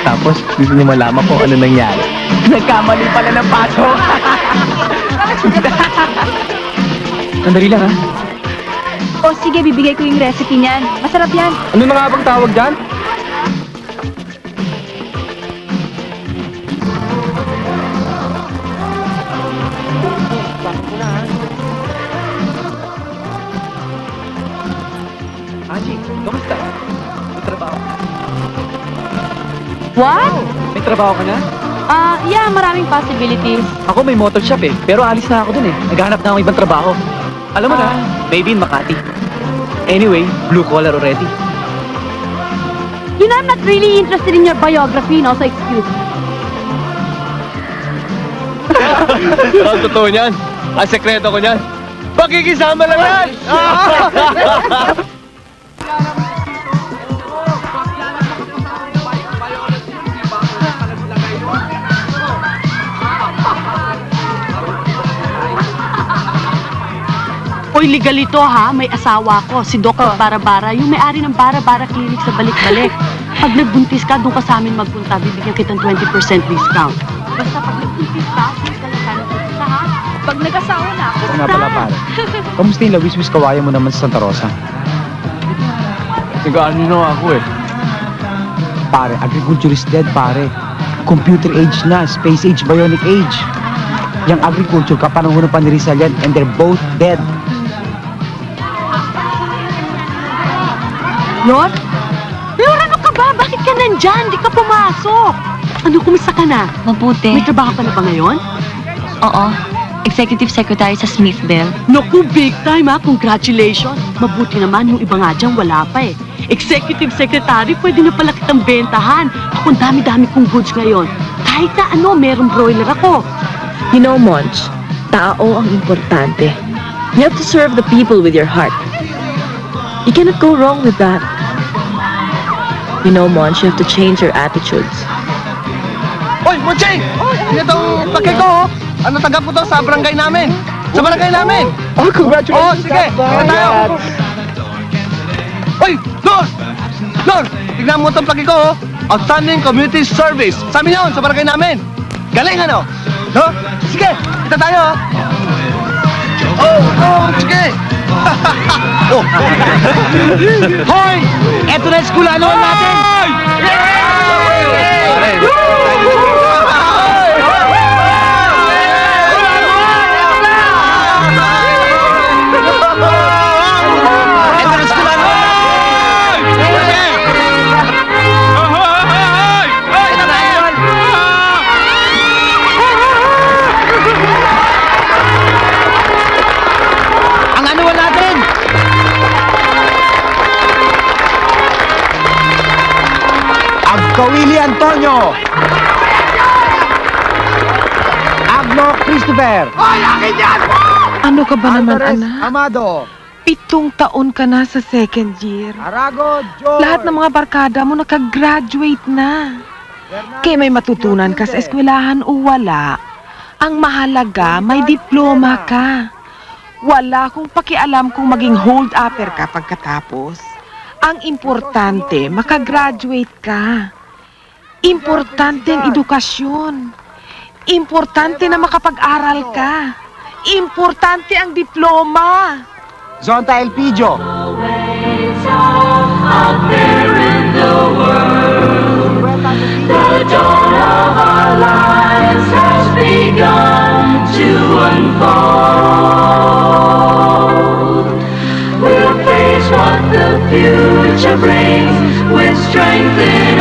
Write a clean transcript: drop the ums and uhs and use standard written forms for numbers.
Tapos, gusto niyo malaman kung ano nangyari. Nagkamali pala ng paso. Sandali lang, ha? O sige, bibigay ko yung recipe niyan. Masarap yan. Ano na nga bang tawag dyan? Angie, kamusta? May trabaho. What? May trabaho ka na? Yeah, maraming possibilities. Ako may motor shop eh, pero alis na ako dun eh. Naghahanap na akong ibang trabaho. Alam mo na, maybe in Makati. Anyway, blue collar already. You know, I'm not really interested in your biography, no? So excuse me. Ang totoo niyan. Ang sekreto ko niyan. Pakikisama lang yan! Uy, legal ito ha. May asawa ko, si Dr. Barabara, yung may-ari ng Barabara Clinic sa Balik-Balik. Pag nagbuntis ka, doon ka sa amin magpunta, bibigyan kitang 20% discount. Basta pag nagbuntis ka, ha? Pag nag-asawa na, Oo nga pala, pare. Kamusta yung lawis-wis kawaya mo naman sa Santa Rosa? Nag-ano na ako eh. Pare, agriculture is dead, pare. Computer age na, space age, bionic age. Yung agriculture, kapanahonan pa ni Rizal yan, and they're both dead. Lord? Lord, ano ka ba? Bakit ka nandyan? Di ka pumasok. Ano, kumusta ka na? Mabuti. May trabaho ka na ba ngayon? Oo. Executive Secretary sa Smithville. Naku, big time ha. Congratulations. Mabuti naman, yung iba nga dyan, wala pa eh. Executive Secretary, pwede na pala kitang bentahan. Ako, dami-dami kong goods ngayon. Kahit na ano, merong broiler ako. You know, Monch, tao ang importante. You have to serve the people with your heart. You cannot go wrong with that. You know, Monch, you have to change your attitudes. Hoy, Moncheng! Sino itong pake ko? Ano tanggap mo to sa barangay namin? Sa barangay namin! Oh, congratulations! Oh, sige! Kaya tayo! Hoy, Lord! Lord! Tignan mo itong pake ko, Outstanding Community Service. Sa amin yun, sa barangay namin. Galing ano? No? Sige! Kita tayo! Oh, sige! Hoy! Eto na eskwelahan natin! Kawili Antonio! Agno Christopher! Ano ka ba naman, Alvarez anak? Amado! 7 taon ka na sa second year. Arago George! Lahat ng mga barkada mo nakagraduate na. Kaya may matutunan ka sa eskwelahan o wala. Ang mahalaga, may diploma ka. Wala kong pakialam kung maging hold-upper ka pagkatapos. Ang importante, makagraduate ka. Importante ang edukasyon. Importante na makapag-aral ka. Importante ang diploma. Zonta Elpidio! Out there in the world, the dawn of our lives has begun to unfold. We'll face what the future brings with strength in